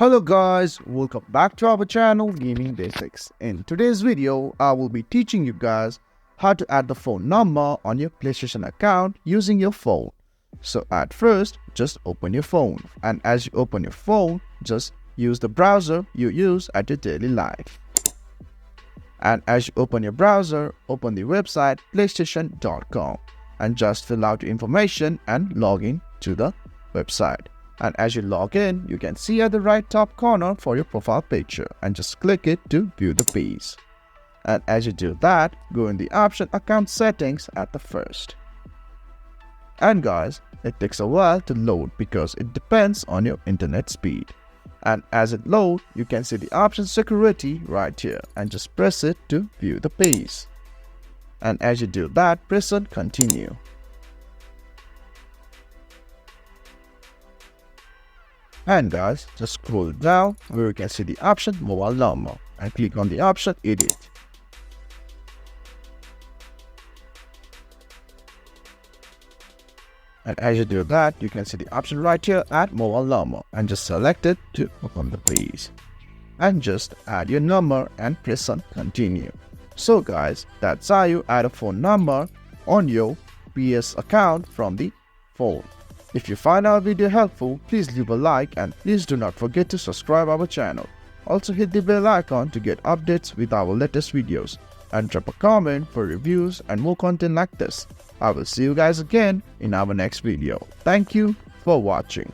Hello guys, welcome back to our channel Gaming Basics. In today's video, I will be teaching you guys how to add the phone number on your PlayStation account using your phone. So at first, just open your phone, and as you open your phone, just use the browser you use at your daily life. And as you open your browser, open the website playstation.com and just fill out your information and log in to the website. And as you log in, you can see at the right top corner for your profile picture and just click it to view the page. And as you do that, go in the option account settings at the first. And guys, it takes a while to load because it depends on your internet speed. And as it loads, you can see the option security right here and just press it to view the page. And as you do that, press on continue. And guys, just scroll down where you can see the option mobile number and click on the option edit. And as you do that, you can see the option right here add mobile number and just select it to open the page. And just add your number and press on continue. So guys, that's how you add a phone number on your PS account from the phone. If you find our video helpful, please leave a like and please do not forget to subscribe our channel. Also hit the bell icon to get updates with our latest videos and drop a comment for reviews and more content like this. I will see you guys again in our next video. Thank you for watching.